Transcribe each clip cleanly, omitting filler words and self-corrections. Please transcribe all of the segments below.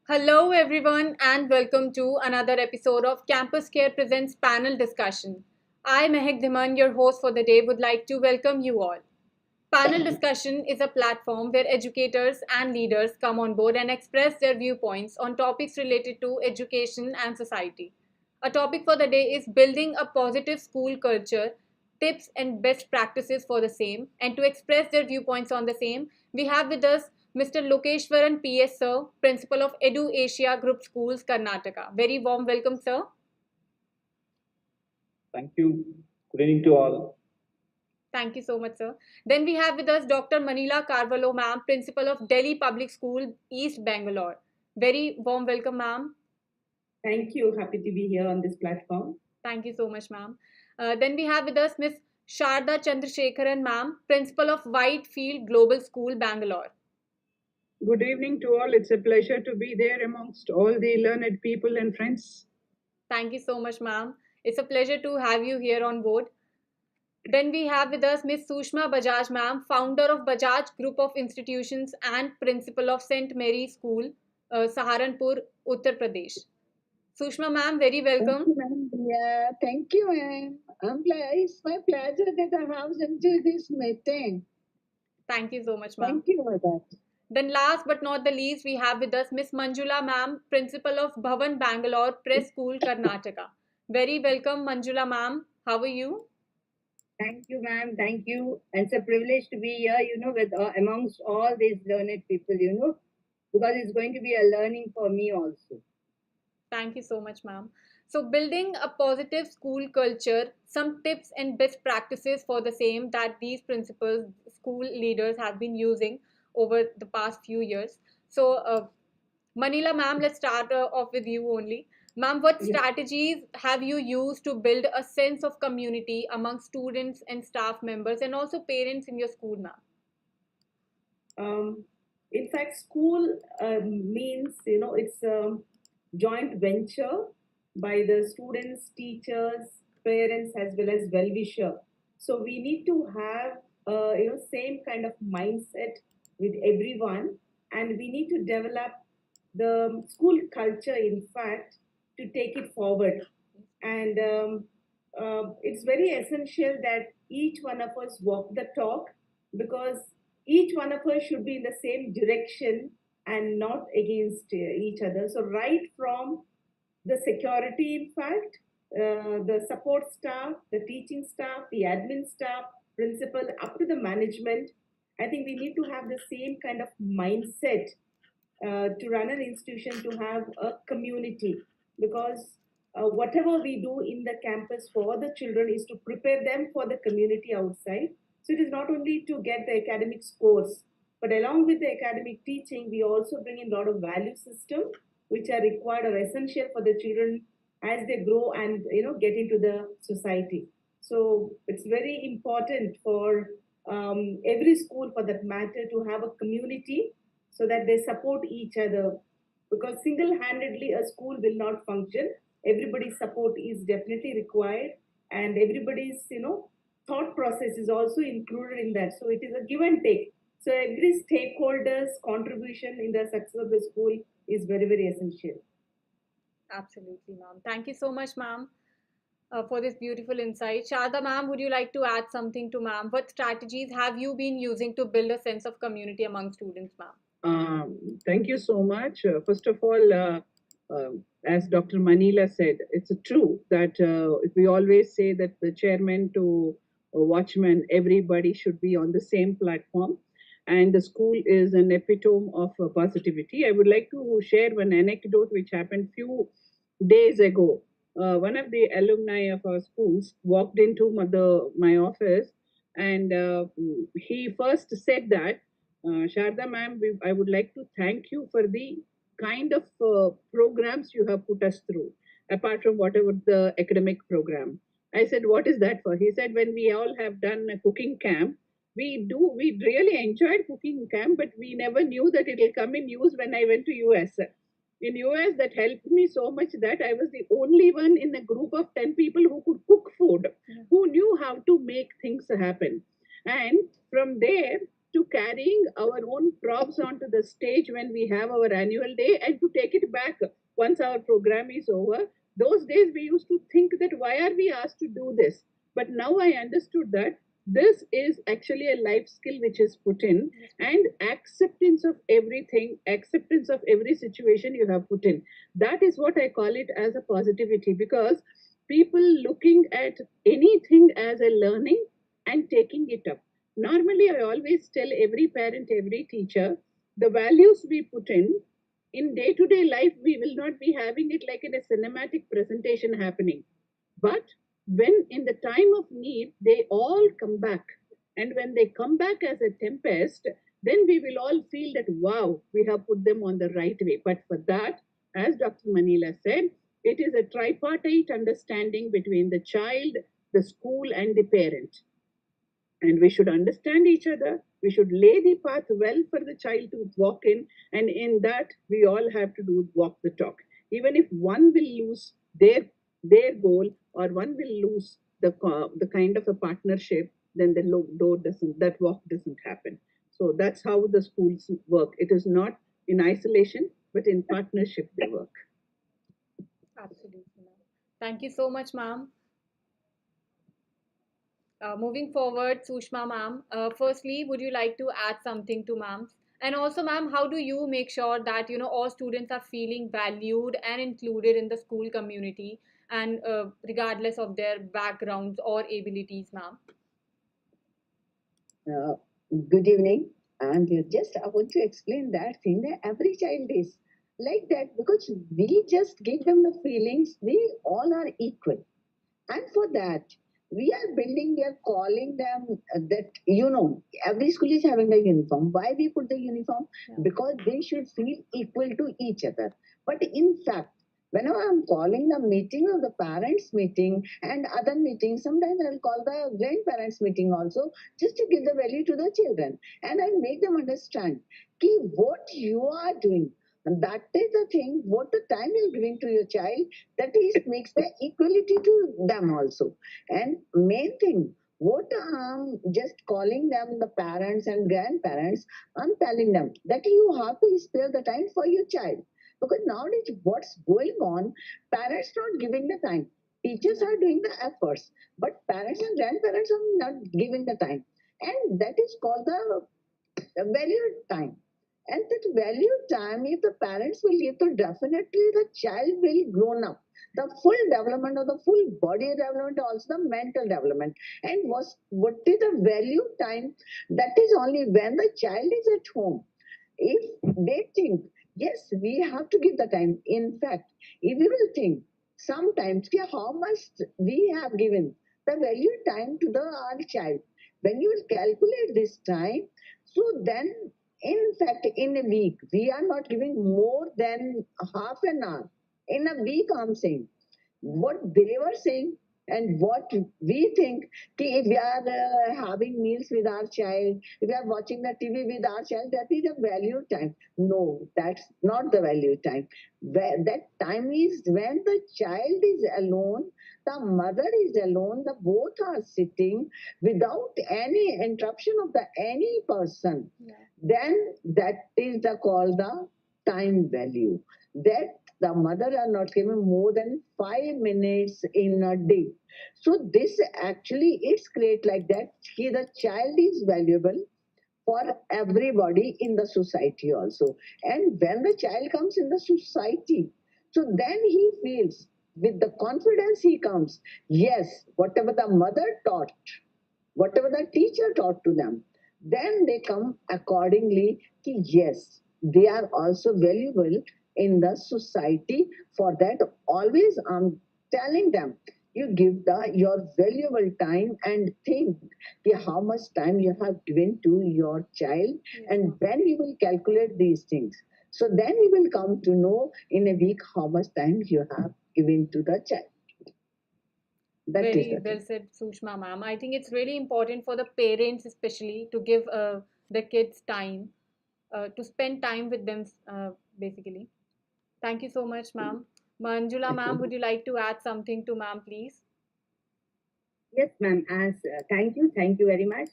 Hello, everyone, and welcome to another episode of Campus Care Presents Panel Discussion. I, Mehak Dhiman, your host for the day, would like to welcome you all. Panel discussion is a platform where educators and leaders come on board and express their viewpoints on topics related to education and society. A topic for the day is building a positive school culture, tips and best practices for the same. And to express their viewpoints on the same, we have with us Mr. Lokeshwaran PS Sir, Principal of Edu Asia Group Schools, Karnataka. Very warm welcome, sir. Thank you. Good evening to all. Thank you so much, sir. Then we have with us Dr. Manila Carvalho, ma'am, Principal of Delhi Public School, East Bangalore. Very warm welcome, ma'am. Thank you. Happy to be here on this platform. Thank you so much, ma'am. Then we have with us Miss Sharda Chandrasekharan, ma'am, Principal of Whitefield Global School, Bangalore. Good evening to all. It's a pleasure to be there amongst all the learned people and friends. Thank you so much, ma'am. It's a pleasure to have you here on board. Then we have with us Miss Sushma Bajaj, ma'am, founder of Bajaj Group of Institutions and principal of St. Mary School, Saharanpur, Uttar Pradesh. Sushma, ma'am, very Thank welcome. you, ma'am. Yeah, thank you, ma'am. It's my pleasure that I have into this meeting. Thank you so much, ma'am. Thank you for that. Then last but not the least, we have with us Miss Manjula, ma'am, principal of Bhavan Bangalore Press School, Karnataka. Very welcome, Manjula, ma'am. How are you? Thank you, ma'am. Thank you. And it's a privilege to be here, with amongst all these learned people, because it's going to be a learning for me also. Thank you so much, ma'am. So, building a positive school culture, some tips and best practices for the same that these principals, school leaders have been using over the past few years. So, Manila, ma'am, let's start off with you only. Ma'am, what Yeah. strategies have you used to build a sense of community among students and staff members and also parents in your school, ma'am? In fact, school means, it's a joint venture by the students, teachers, parents, as well as well-wisher. So we need to have, same kind of mindset with everyone, and we need to develop the school culture, in fact, to take it forward. And it's very essential that each one of us walk the talk, because each one of us should be in the same direction and not against each other. So, right from the security, in fact, the support staff, the teaching staff, the admin staff, principal, up to the management, I think we need to have the same kind of mindset to run an institution, to have a community, because whatever we do in the campus for the children is to prepare them for the community outside. So it is not only to get the academic scores, but along with the academic teaching, we also bring in a lot of value system which are required or essential for the children as they grow and get into the society. So it's very important for every school, for that matter, to have a community so that they support each other, because single-handedly a school will not function. Everybody's support is definitely required, and everybody's thought process is also included in that. So it is a give and take. So every stakeholder's contribution in the success of the school is very, very essential. Absolutely, ma'am. Thank you so much, ma'am, for this beautiful insight. Sharda, ma'am, would you like to add something to ma'am? What strategies have you been using to build a sense of community among students, ma'am? Thank you so much. First of all, uh, as Dr. Manila said, it's true that we always say that the chairman to watchman, everybody should be on the same platform. And the school is an epitome of positivity. I would like to share one anecdote which happened few days ago. One of the alumni of our schools walked into my office, and he first said that, Sharda ma'am, I would like to thank you for the kind of programs you have put us through, apart from whatever the academic program. I said, what is that for? He said, when we all have done a cooking camp, we really enjoyed cooking camp, but we never knew that it will come in use when I went to US. In US, that helped me so much that I was the only one in a group of 10 people who could cook food, who knew how to make things happen. And from there, to carrying our own props onto the stage when we have our annual day and to take it back once our program is over. Those days we used to think that why are we asked to do this? But now I understood that this is actually a life skill which is put in, and acceptance of everything, acceptance of every situation you have put in. That is what I call it as a positivity, because people looking at anything as a learning and taking it up. Normally, I always tell every parent, every teacher, the values we put in day to day life, we will not be having it like in a cinematic presentation happening. But when in the time of need, they all come back. And when they come back as a tempest, then we will all feel that, wow, we have put them on the right way. But for that, as Dr. Manila said, it is a tripartite understanding between the child, the school, and the parent. And we should understand each other. We should lay the path well for the child to walk in. And in that, we all have to do walk the talk. Even if one will lose their goal, or one will lose the kind of a partnership, then the door doesn't, that walk doesn't happen. So that's how the schools work. It is not in isolation, but in partnership they work. Absolutely, ma'am. Thank you so much, ma'am. Moving forward, Sushma ma'am, firstly, would you like to add something to ma'am? And also, ma'am, how do you make sure that all students are feeling valued and included in the school community, and regardless of their backgrounds or abilities, ma'am? Uh, Good evening. And just I want to explain that thing that every child is like that because we just give them the feelings we all are equal. And for that, we are calling them that, every school is having the uniform. Why we put the uniform? Yeah. Because they should feel equal to each other. But in fact, whenever I'm calling the meeting or the parents meeting and other meetings, sometimes I'll call the grandparents meeting also just to give the value to the children. And I make them understand what you are doing. And that is the thing, what the time you're giving to your child, that is makes the equality to them also. And main thing, what I'm just calling them, the parents and grandparents, I'm telling them that you have to spare the time for your child. Because nowadays, what's going on, parents not giving the time. Teachers are doing the efforts, but parents and grandparents are not giving the time. And that is called the value time. And that value time, if the parents will give, so definitely the child will grown up. The full development of the full body development, also the mental development. And what is the value time? That is only when the child is at home. If they think, yes, we have to give the time. In fact, if you will think, sometimes how much we have given the value time to the our child. When you will calculate this time, so then in fact in a week we are not giving more than half an hour. In a week, I'm saying what they were saying and what we think. If we are having meals with our child, if we are watching the TV with our child, that is a value time. No, that's not the value time. That time is when the child is alone, the mother is alone, the both are sitting without any interruption of the any person. Yeah. Then that is the called the time value. That the mother are not given more than 5 minutes in a day. So this actually it's great like that. The child is valuable for everybody in the society also. And when the child comes in the society, so then he feels with the confidence he comes, yes, whatever the mother taught, whatever the teacher taught to them, then they come accordingly. Yes, they are also valuable in the society. For that, always I'm telling them, you give your valuable time and think how much time you have given to your child. Yes, And ma'am. when you will calculate these things, so then you will come to know in a week how much time you have given to the child. That is Very the well thing. said, Sushma ma'am. I think it's really important for the parents, especially, to give the kids time, to spend time with them, basically. Thank you so much, ma'am. Manjula ma'am, would you like to add something to ma'am, please? Yes, ma'am. As thank you very much.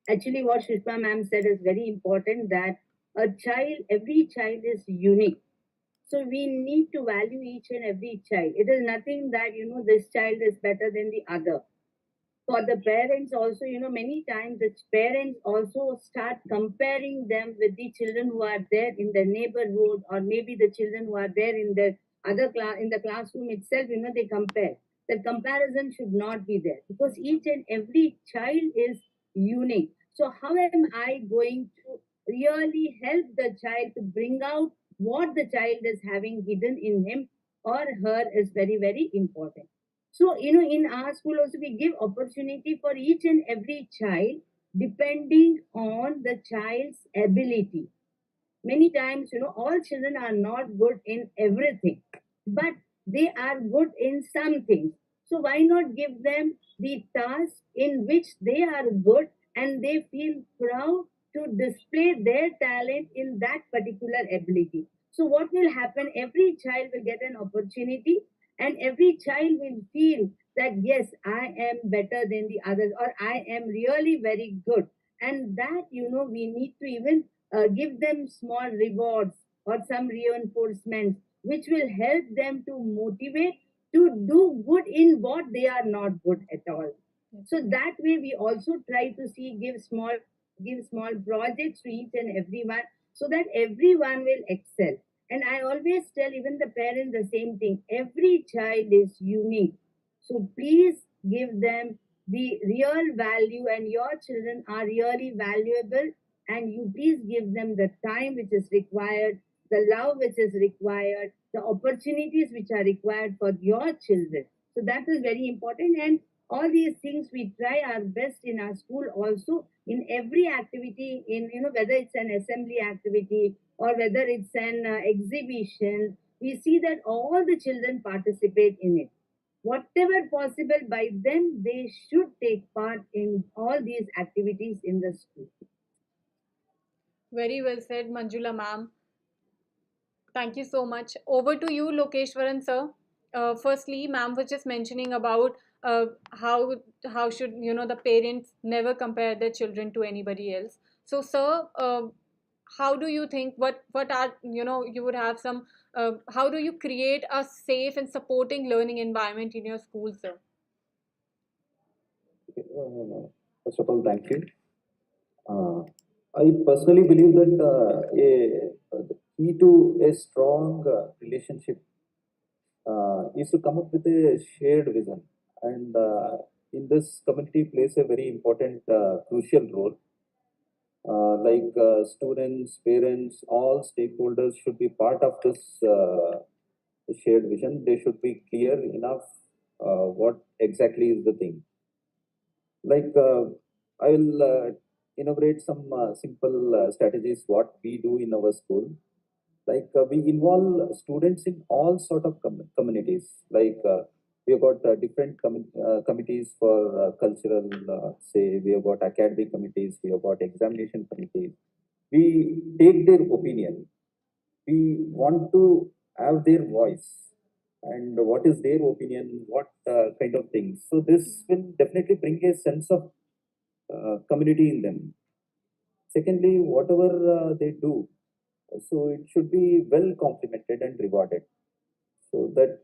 Actually, what Shishma ma'am said is very important, that every child is unique. So we need to value each and every child. It is nothing that, this child is better than the other. For the parents also, many times the parents also start comparing them with the children who are there in the neighborhood, or maybe the children who are there in the other class, in the classroom itself, they compare. That comparison should not be there, because each and every child is unique. So how am I going to really help the child to bring out what the child is having hidden in him or her is very, very important. So, in our school also we give opportunity for each and every child depending on the child's ability. Many times, all children are not good in everything, but they are good in some things. So why not give them the task in which they are good and they feel proud to display their talent in that particular ability? So what will happen? Every child will get an opportunity, and every child will feel that yes, I am better than the others, or I am really very good. And that, we need to even give them small rewards or some reinforcements which will help them to motivate to do good in what they are not good at all. So that way we also try to see give small projects to each and everyone, so that everyone will excel. And I always tell even the parents the same thing: every child is unique, so please give them the real value, and your children are really valuable, and you please give them the time which is required, the love which is required, the opportunities which are required for your children. So that is very important. And all these things we try our best in our school also, in every activity, in whether it's an assembly activity or whether it's an exhibition, we see that all the children participate in it. Whatever possible by them, they should take part in all these activities in the school. Very well said, Manjula ma'am. Thank you so much. Over to you, Lokeshwaran sir. Firstly, ma'am was just mentioning about how should the parents never compare their children to anybody else. So, sir, how do you think what are you would have some how do you create a safe and supporting learning environment in your school, sir? First of all, thank you. Uh, I personally believe that the key to a strong relationship is to come up with a shared vision, and in this, community plays a very important, crucial role. Students, parents, all stakeholders should be part of this shared vision. They should be clear enough what exactly is the thing. Like I will inaugurate some simple strategies what we do in our school. Like we involve students in all sort of communities. Like we have got different committees for cultural, say we have got academic committees, we have got examination committees. We take their opinion, we want to have their voice, and what is their opinion, what kind of things. So this will definitely bring a sense of community in them. Secondly, whatever they do, so it should be well complimented and rewarded. So that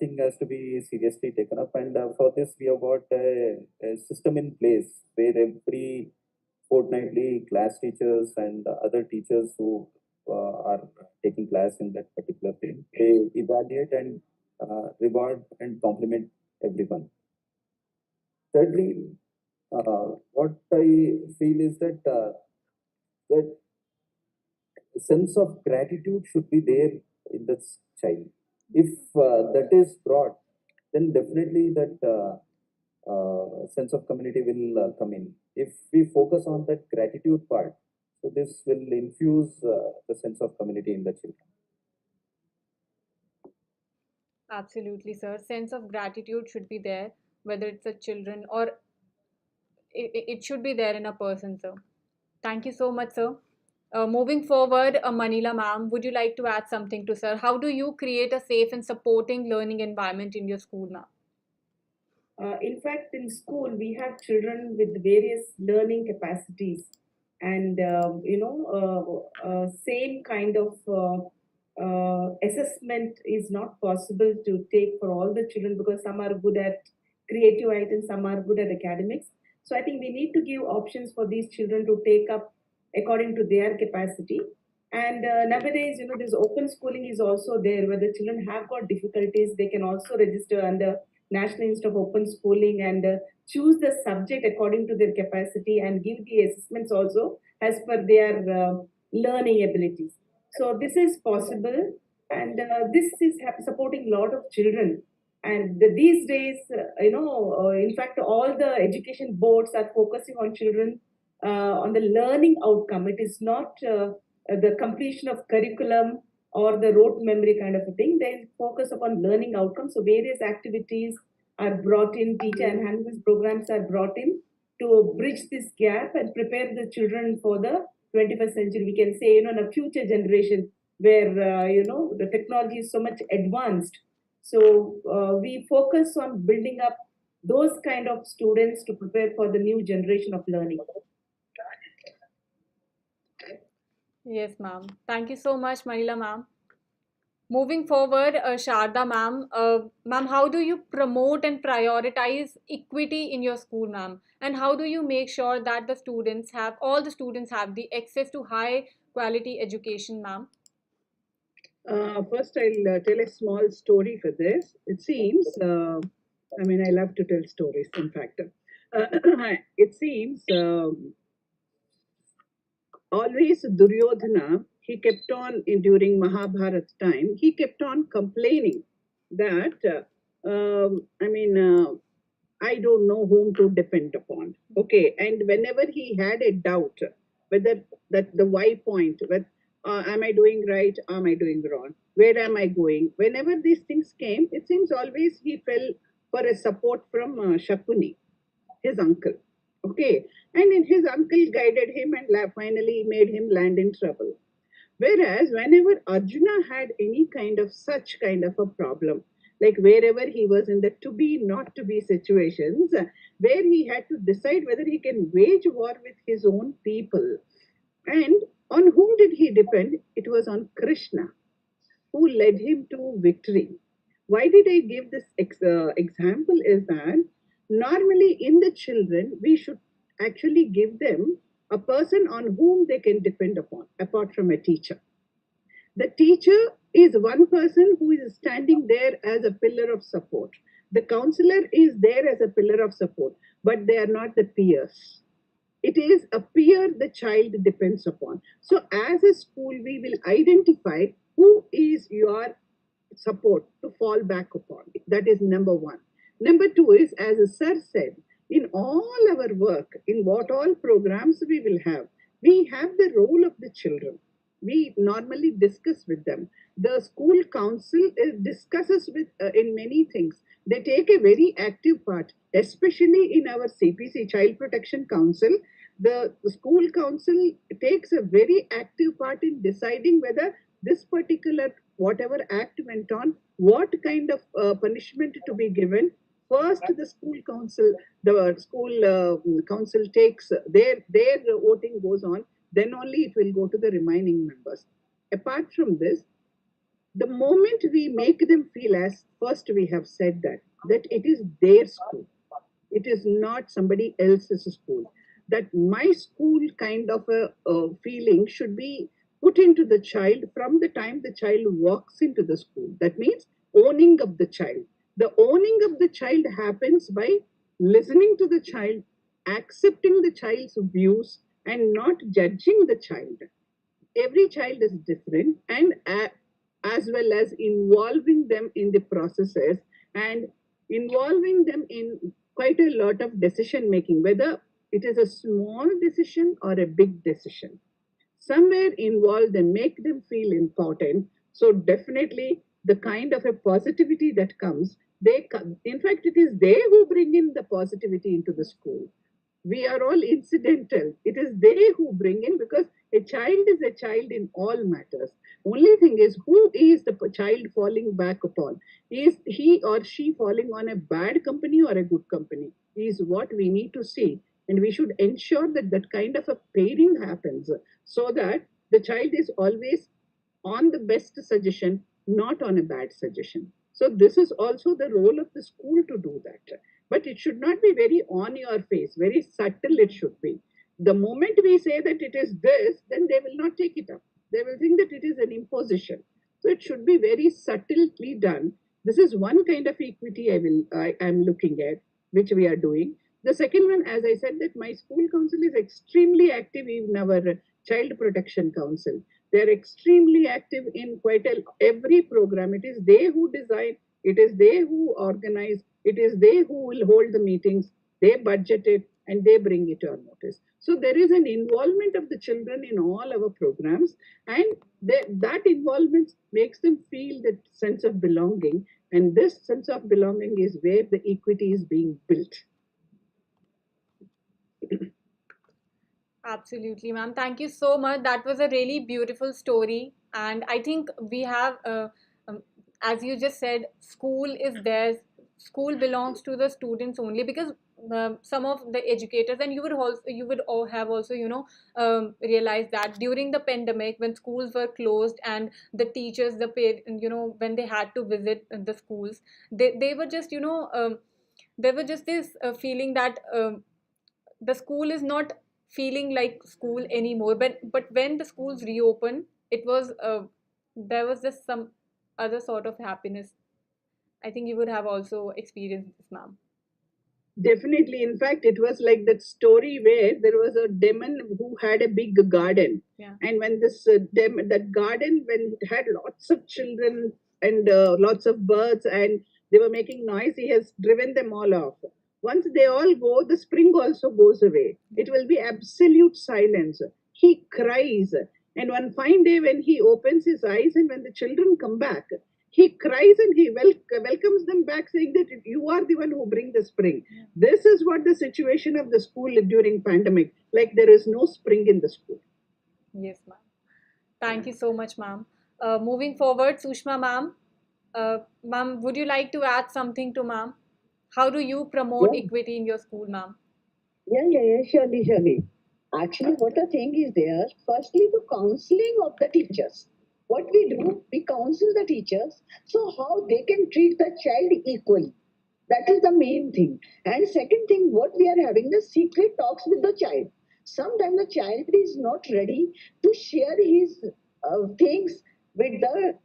thing has to be seriously taken up. And for this, we have got a system in place where every fortnightly class teachers and other teachers who are taking class in that particular thing, they evaluate and reward and compliment everyone. Thirdly, what I feel is that sense of gratitude should be there in the child. If that is brought, then definitely that sense of community will come in. If we focus on that gratitude part, so this will infuse the sense of community in the children. Absolutely, sir. Sense of gratitude should be there, whether it's a children or it should be there in a person, sir. Thank you so much, sir. Moving forward, Manila ma'am, would you like to add something to sir? How do you create a safe and supporting learning environment in your school, ma'am? In fact, in school, we have children with various learning capacities, and same kind of assessment is not possible to take for all the children because some are good at creative items, some are good at academics. So I think we need to give options for these children to take up according to their capacity. And nowadays, this open schooling is also there where the children have got difficulties. They can also register under National Institute of Open Schooling and choose the subject according to their capacity and give the assessments also as per their learning abilities. So this is possible, and this is supporting a lot of children. And these days, in fact, all the education boards are focusing on children on the learning outcome. It is not the completion of curriculum or the rote memory kind of a thing. They focus upon learning outcomes. So various activities are brought in, teacher enhancement programs are brought in to bridge this gap and prepare the children for the 21st century. We can say, in a future generation where, the technology is so much advanced. So we focus on building up those kind of students to prepare for the new generation of learning. Yes, ma'am. Thank you so much, Manila ma'am. Moving forward, Sharda ma'am, ma'am, how do you promote and prioritize equity in your school, ma'am? And how do you make sure that all the students have the access to high quality education, ma'am? First, I'll tell a small story for this. It seems, I love to tell stories, in fact. It seems always Duryodhana, he kept on, during Mahabharat time, he kept on complaining that, I don't know whom to depend upon. Okay, and whenever he had a doubt whether that the why point, whether am I doing right, am I doing wrong, where am I going, whenever these things came, it seems always he fell for a support from Shakuni, his uncle. Okay, and in his uncle guided him and finally made him land in trouble. Whereas whenever Arjuna had any kind of such kind of a problem, like wherever he was in the to be, not to be situations, where he had to decide whether he can wage war with his own people, and on whom did he depend? It was on Krishna, who led him to victory. Why did I give this example? Is that normally in the children, we should actually give them a person on whom they can depend upon, apart from a teacher. The teacher is one person who is standing there as a pillar of support. The counselor is there as a pillar of support, but they are not the peers. It is a peer the child depends upon. So, as a school, we will identify who is your support to fall back upon. That is number one. Number two is, as a sir said, in all our work, in what all programs we have the role of the children. We normally discuss with them. The school council discusses with in many things. They take a very active part, especially in our CPC, Child Protection Council. The school council takes a very active part in deciding whether this particular whatever act went on, what kind of punishment to be given. First, the school council takes their voting goes on. Then only it will go to the remaining members. Apart from this, the moment we make them feel, as first we have said, that it is their school, it is not somebody else's school, that my school kind of a feeling should be put into the child from the time the child walks into the school. That means owning of the child. The owning of the child happens by listening to the child, accepting the child's views, and not judging the child. Every child is different, and as well as involving them in the processes and involving them in quite a lot of decision making, whether it is a small decision or a big decision. Somewhere involve them, make them feel important. So definitely the kind of a positivity that comes, in fact, it is they who bring in the positivity into the school. We are all incidental. It is they who bring in, because A child is a child in all matters. Only thing is, who is the child falling back upon? Is he or she falling on a bad company or a good company? Is what we need to see. And we should ensure that that kind of a pairing happens so that the child is always on the best suggestion, not on a bad suggestion. So, this is also the role of the school to do that. But it should not be very on your face, very subtle it should be. The moment we say that it is this, then they will not take it up. They will think that it is an imposition. So it should be very subtly done. This is one kind of equity I am looking at, which we are doing. The second one, as I said, that my school council is extremely active in our child protection council. They are extremely active in every program. It is they who design, it is they who organize, it is they who will hold the meetings, they budget it, and they bring it to our notice. So there is an involvement of the children in all our programs, and that involvement makes them feel that sense of belonging. And this sense of belonging is where the equity is being built. Absolutely, ma'am. Thank you so much. That was a really beautiful story. And I think we have, as you just said, school is theirs. School belongs to the students only, because some of the educators, and you would all have also, realized that during the pandemic, when schools were closed and the teachers, when they had to visit the schools, they were just, there was just this feeling that the school is not feeling like school anymore. But when the schools reopened, it was there was just some other sort of happiness. I think you would have also experienced this, ma'am. Definitely. In fact, it was like that story where there was a demon who had a big garden. Yeah. And when that garden, when it had lots of children and lots of birds, and they were making noise, he has driven them all off. Once they all go, the spring also goes away. It will be absolute silence. He cries. And one fine day, when he opens his eyes and when the children come back, he cries and he welcomes them back, saying that you are the one who bring the spring. This is what the situation of the school during pandemic, like there is no spring in the school. Yes, ma'am. Thank you so much, ma'am. Moving forward, Sushma ma'am, ma'am, would you like to add something to ma'am? How do you promote Yeah, equity in your school, ma'am? yeah, surely, surely. Actually, what the thing is there, firstly, the counseling of the teachers. What we do, we counsel the teachers, so how they can treat the child equally. That is the main thing. And second thing, what we are having the secret talks with the child. Sometimes the child is not ready to share his things with the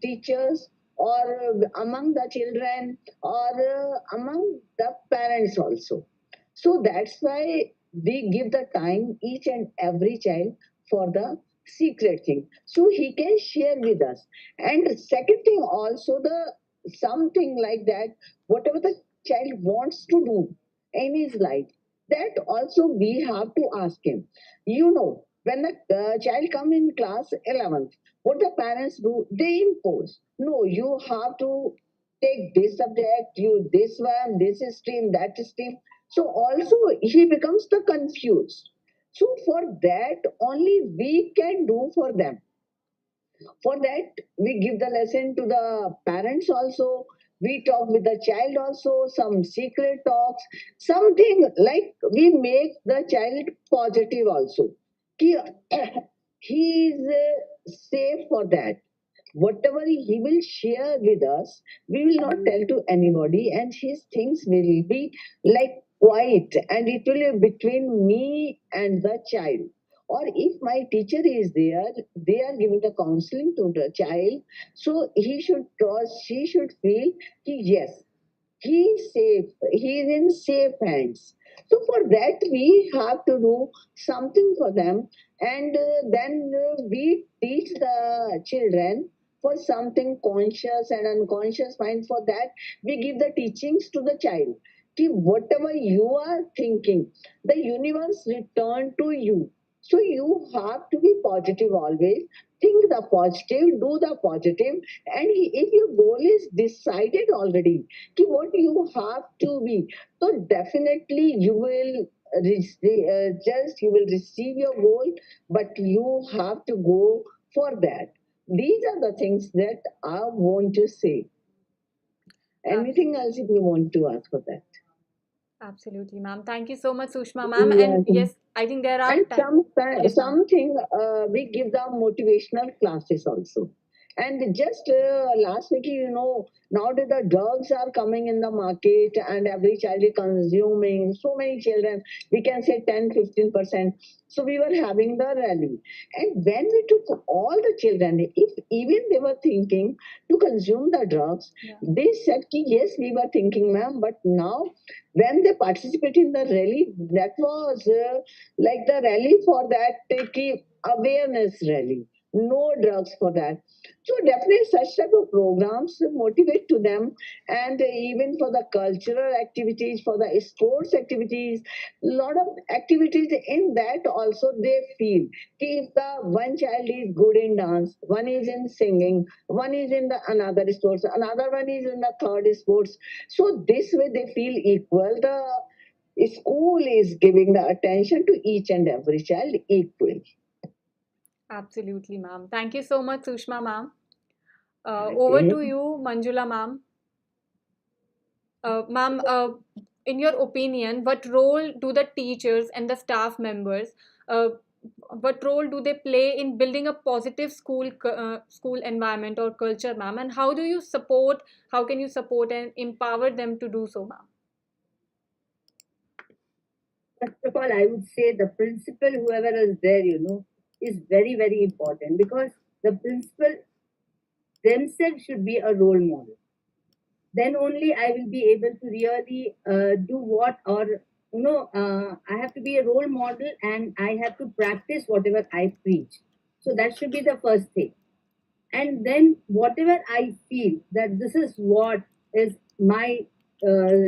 teachers or among the children or among the parents also. So that's why we give the time each and every child for the secret thing. So he can share with us. And second thing also the something like that, whatever the child wants to do in his life, that also we have to ask him. When the child come in class 11th, what the parents do, they impose. No, you have to take this subject, you this one, this stream, that stream. So also he becomes the confused. So for that only we can do for them. For that, we give the lesson to the parents also. We talk with the child also, some secret talks, something like we make the child positive also. He, he is safe for that. Whatever he will share with us, we will not tell to anybody, and his things will be like quiet, and it will be between me and the child. Or if my teacher is there, they are giving the counseling to the child, so he should trust, she should feel yes, he is safe, he is in safe hands. So for that we have to do something for them, and then we teach the children for something conscious and unconscious mind. For that we give the teachings to the child. Ki whatever you are thinking, the universe return to you. So you have to be positive always. Think the positive, do the positive, and if your goal is decided already, ki what you have to be, so definitely you will just you will receive your goal, but you have to go for that. These are the things that I want to say. Anything else if you want to ask for that? Absolutely, ma'am. Thank you so much, Sushma, ma'am. And Yeah. yes, I think there are And time. Yes, ma'am. something we give the motivational classes also. And just last week, nowadays the drugs are coming in the market and every child is consuming. So many children, we can say 10-15%. So we were having the rally. And when we took all the children, if even they were thinking to consume the drugs, Yeah. they said, ki, yes, we were thinking, ma'am, but now when they participate in the rally, that was like the rally for that ki awareness rally, no drugs for that. So definitely such type of programs motivate to them, and even for the cultural activities, for the sports activities, lot of activities in that also they feel ki if the one child is good in dance, one is in singing, one is in the another sports, another one is in the third sports, so this way they feel equal. The school is giving the attention to each and every child equally. Absolutely, ma'am. Thank you so much, Sushma, ma'am. Over Okay. to you, Manjula, ma'am. Ma'am, in your opinion, what role do the teachers and the staff members, uh, what role do they play in building a positive school environment or culture, ma'am? And how do you support? How can you support and empower them to do so, ma'am? First of all, I would say the principal, whoever is there, is very, very important because the principal themselves should be a role model. Then only I will be able to really do what, or I have to be a role model and I have to practice whatever I preach. So that should be the first thing. And then whatever I feel that this is what is my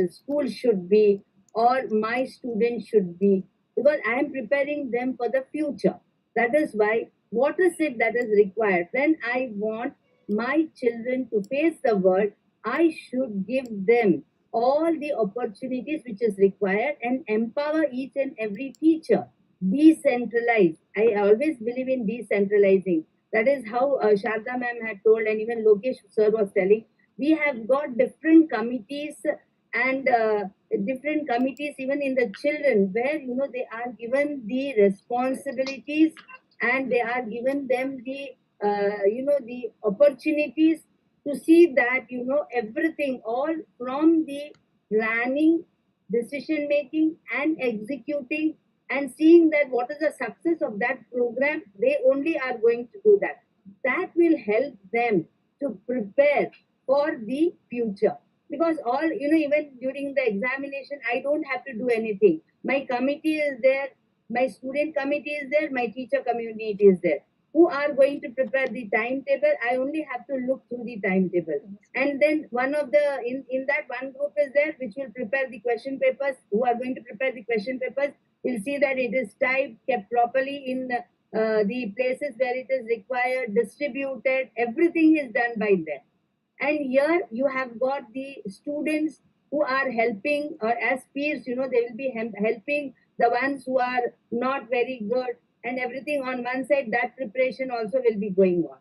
school should be or my student should be, because I am preparing them for the future. That is why what is it that is required when I want my children to face the world. I should give them all the opportunities which is required and empower each and every teacher. Decentralize. I always believe in decentralizing. That is how Sharda ma'am had told, and even Lokesh sir was telling. We have got different committees and different committees even in the children, where they are given the responsibilities and they are given them the the opportunities to see that everything all from the planning, decision making, and executing, and seeing that what is the success of that program, they only are going to do that. That will help them to prepare for the future. Because all, even during the examination, I don't have to do anything. My committee is there, my student committee is there, my teacher community is there. Who are going to prepare the timetable? I only have to look through the timetable. And then one of the, in that one group is there which will prepare the question papers, who are going to prepare the question papers. We'll see that it is typed, kept properly in the places where it is required, distributed. Everything is done by them. And here you have got the students who are helping, or as peers, they will be helping the ones who are not very good, and everything on one side. That preparation also will be going on.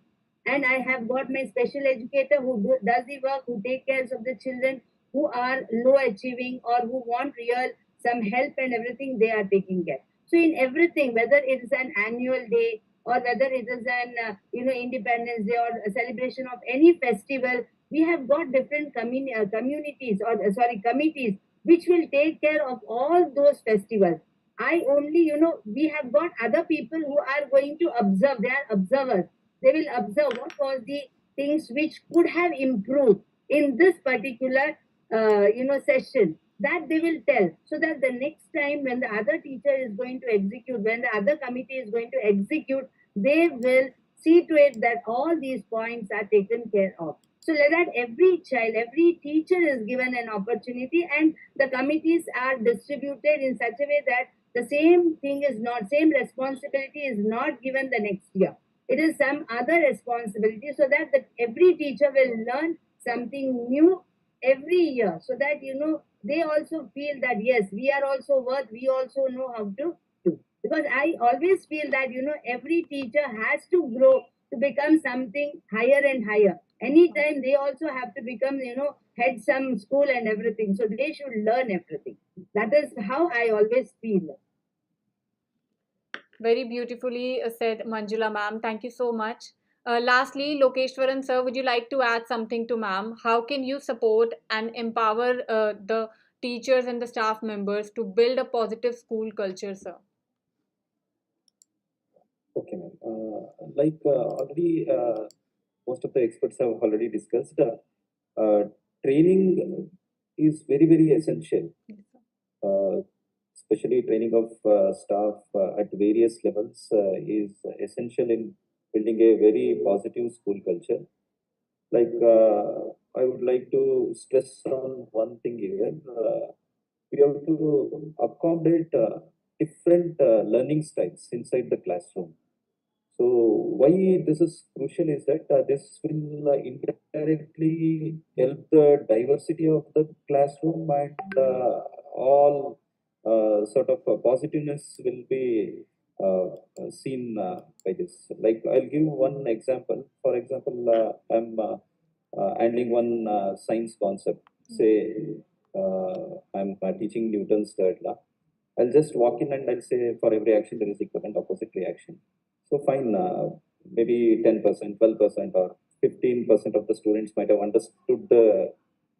And I have got my special educator who does the work, who take care of the children who are low achieving or who want real some help, and everything they are taking care. So in everything, whether it is an annual day or whether it is an Independence Day or a celebration of any festival, we have got different communities, or sorry, committees, which will take care of all those festivals. I only, we have got other people who are going to observe. They are observers. They will observe what was the things which could have improved in this particular session, that they will tell, so that the next time when the other teacher is going to execute, when the other committee is going to execute, they will see to it that all these points are taken care of. So that every child, every teacher is given an opportunity, and the committees are distributed in such a way that the same thing is not, same responsibility is not given the next year. It is some other responsibility, so that every teacher will learn something new every year, so that they also feel that yes, we are also worth, we also know how to do. Because I always feel that every teacher has to grow to become something higher and higher. Anytime they also have to become head some school and everything, so they should learn everything. That is how I always feel. Very beautifully said, Manjula ma'am. Thank you so much. Lastly, Lokeshwaran sir, would you like to add something to ma'am? How can you support and empower the teachers and the staff members to build a positive school culture, sir? Okay, ma'am. Already, most of the experts have already discussed. Training is very, very essential, uh, especially training of staff at various levels is essential in building a very positive school culture. I would like to stress on one thing here. We have to accommodate different learning styles inside the classroom. So why this is crucial is that this will indirectly help the diversity of the classroom, and all sort of positiveness will be seen by this. Like I'll give one example. For example, I'm handling one science concept. Say I'm teaching Newton's third law. I'll just walk in and I'll say for every action there is equivalent opposite reaction. So fine, maybe 10%, 12%, or 15% of the students might have understood the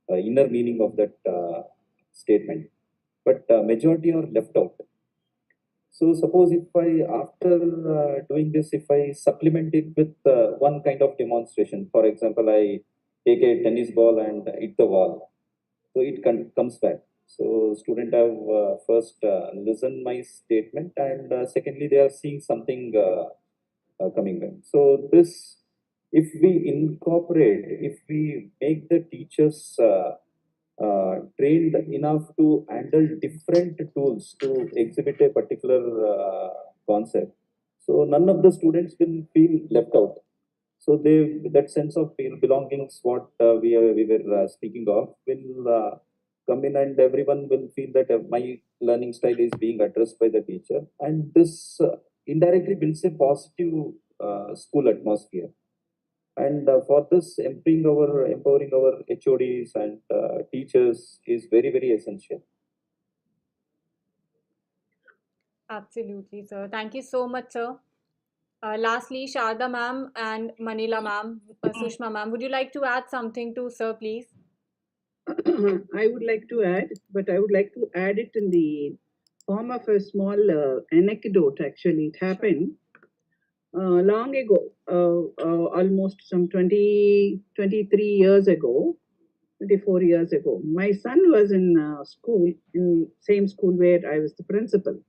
inner meaning of that statement, but majority are left out. So suppose if I, after doing this, if I supplement it with one kind of demonstration, for example, I take a tennis ball and hit the wall, so it comes back. So student have first listened my statement, and secondly they are seeing something coming back. So this, if we incorporate, if we make the teachers trained enough to handle different tools to exhibit a particular concept, so none of the students will feel left out. So they, that sense of belongings, what we were speaking of, will come in, and everyone will feel that my learning style is being addressed by the teacher, and this indirectly builds a positive school atmosphere. And for this, empowering our HODs and teachers is very, very essential. Absolutely, sir. Thank you so much, sir. Lastly, Sharda ma'am and Manila ma'am, Sushma ma'am, would you like to add something to sir, please? I would like to add, but I would like to add it in the form of a small anecdote. Actually, it Sure. happened long ago, almost some 23 years ago, 24 years ago. My son was in school, in same school where I was the principal.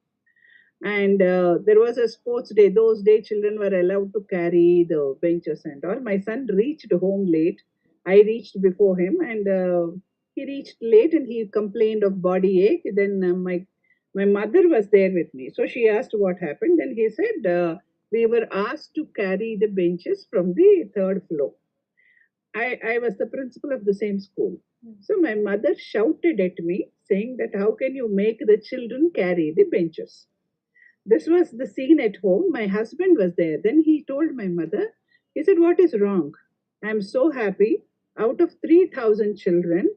And there was a sports day. Those days, children were allowed to carry the benches and all. My son reached home late. I reached before him, and he reached late, and he complained of body ache. Then my mother was there with me, so she asked what happened. Then he said, we were asked to carry the benches from the third floor. I was the principal of the same school. So my mother shouted at me, saying that how can you make the children carry the benches? This was the scene at home. My husband was there. Then he told my mother, he said, what is wrong? I'm so happy. Out of 3,000 children,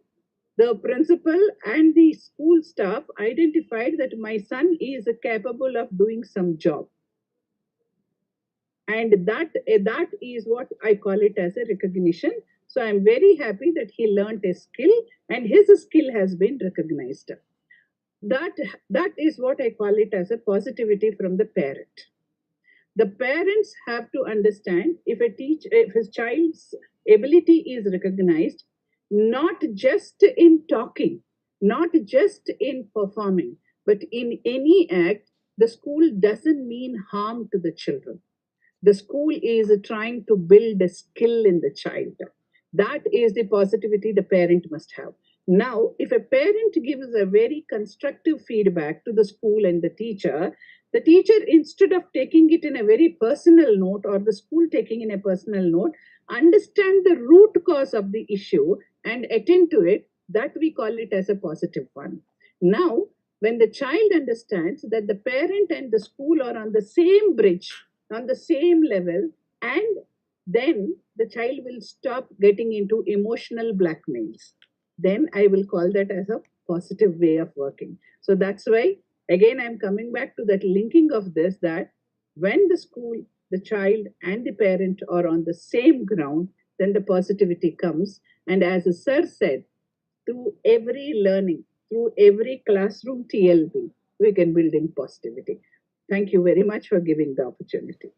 the principal and the school staff identified that my son is capable of doing some job. And that is what I call it as a recognition. So I'm very happy that he learned a skill and his skill has been recognized. That, that is what I call it as a positivity from the parent. The parents have to understand if his child's ability is recognized, not just in talking, not just in performing, but in any act. The school doesn't mean harm to the children. The school is trying to build a skill in the child. That is the positivity the parent must have. Now, if a parent gives a very constructive feedback to the school and the teacher, instead of taking it in a very personal note, or the school taking in a personal note, understand the root cause of the issue and attend to it. that we call it as a positive one. Now, when the child understands that the parent and the school are on the same bridge, on the same level, and then the child will stop getting into emotional blackmails. Then I will call that as a positive way of working. So that's why, again, I'm coming back to that linking of this, that when the school, the child, and the parent are on the same ground, then the positivity comes. And as the sir said, through every learning, through every classroom TLB, we can build in positivity. Thank you very much for giving the opportunity.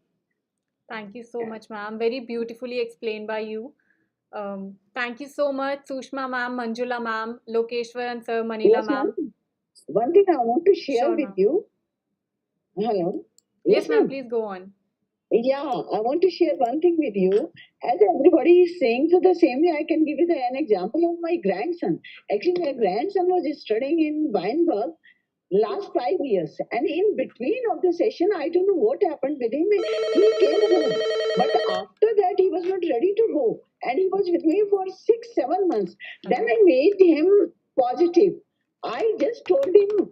Thank you so much, ma'am. Very beautifully explained by you. Thank you so much, Sushma ma'am, Manjula ma'am, Lokeshwaran sir, Manila Yes, ma'am. ma'am. One thing I want to share Sure, with ma'am. you. Hello. Yes, Yes, ma'am, ma'am. please go on. Yeah, I want to share one thing with you. As everybody is saying, so the same way I can give you an example of my grandson. Actually, my grandson was studying in Weinberg last 5 years, and in between of the session, I don't know what happened with him. He came home, but after that, he was not ready to go, and he was with me for 6, 7 months. Then Okay. I made him positive. I just told him,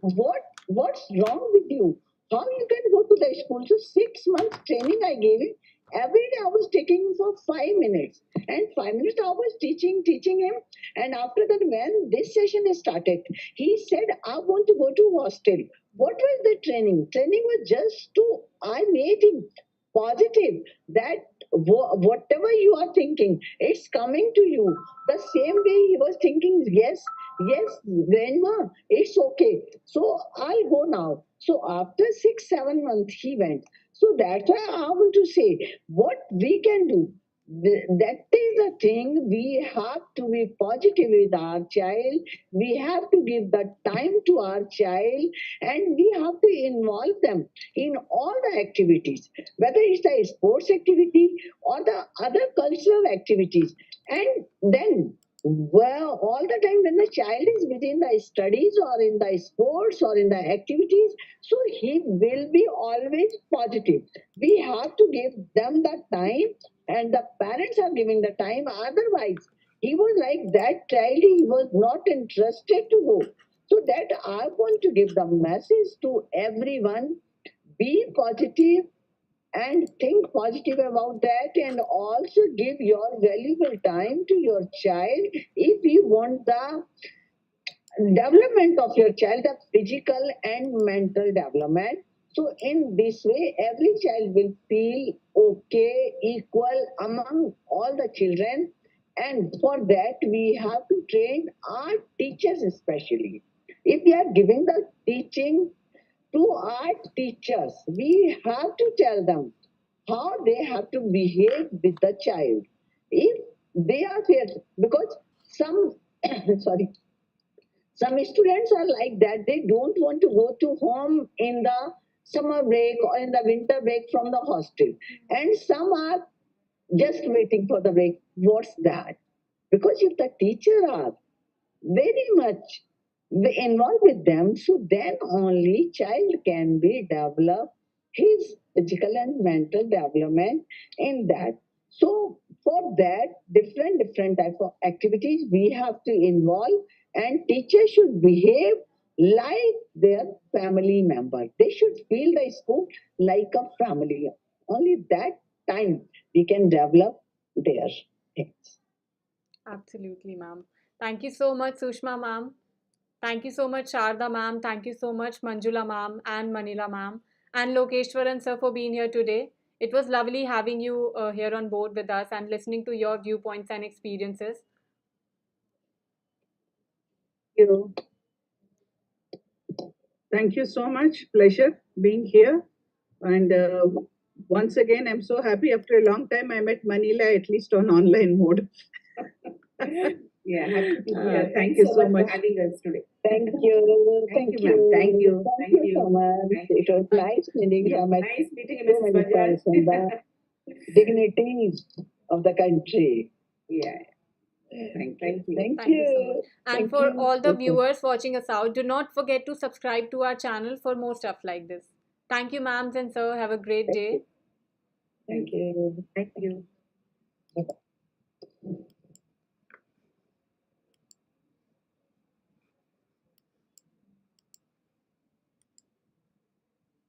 what's wrong with you? How you can go to the school? So 6 months training I gave him. Every day I was taking him for 5 minutes. And 5 minutes I was teaching him. And after that, when this session is started, he said, I want to go to hostel. What was the training? Training was just to, I made him positive that whatever you are thinking, it's coming to you. The same way he was thinking, yes, yes, grandma, it's okay. So I'll go now. So after 6, 7 months, he went. So that's why I want to say what we can do. That is the thing. We have to be positive with our child. We have to give the time to our child, and we have to involve them in all the activities, whether it's the sports activity or the other cultural activities. And then, well, all the time when the child is within the studies or in the sports or in the activities, so he will be always positive. We have to give them the time, and the parents are giving the time. Otherwise, he was like that child, he was not interested to go. So that I want to give the message to everyone, be positive and think positive about that, and also give your valuable time to your child if you want the development of your child, the physical and mental development. So in this way, every child will feel okay, equal among all the children. And for that, we have to train our teachers especially. If we are giving the teaching to our teachers, we have to tell them how they have to behave with the child. If they are fair, because some, sorry, some students are like that. They don't want to go to home in the summer break or in the winter break from the hostel. And some are just waiting for the break. What's that? Because if the teacher are very much involved with them, so then only child can be developed his physical and mental development in that. So for that, different type of activities we have to involve, and teachers should behave like their family member. They should feel the school like a family. Only that time we can develop their things. Absolutely, ma'am. Thank you so much, Sushma ma'am. Thank you so much, Sharda ma'am. Thank you so much, Manjula ma'am and Manila ma'am. And Lokeshwaran sir for being here today. It was lovely having you here on board with us and listening to your viewpoints and experiences. You. Thank you so much. Pleasure being here. And once again, I'm so happy after a long time I met Manila, at least on online mode. Yeah, happy to be here. Thank Thanks you so so much for much. having us today. Thank you. Thank you, ma'am. Thank you. Thank you so much. Thank It was Thank you. nice meeting you. you. I met Nice meeting you, so Mrs. many Bajaj. persons, the dignities of the country. Yeah, thank you. Thank Thank you so much. you. And Thank for you. all the viewers watching us out, do not forget to subscribe to our channel for more stuff like this. Thank you, ma'ams and sir. Have a great Thank day. you. Thank you. Thank you. Bye-bye.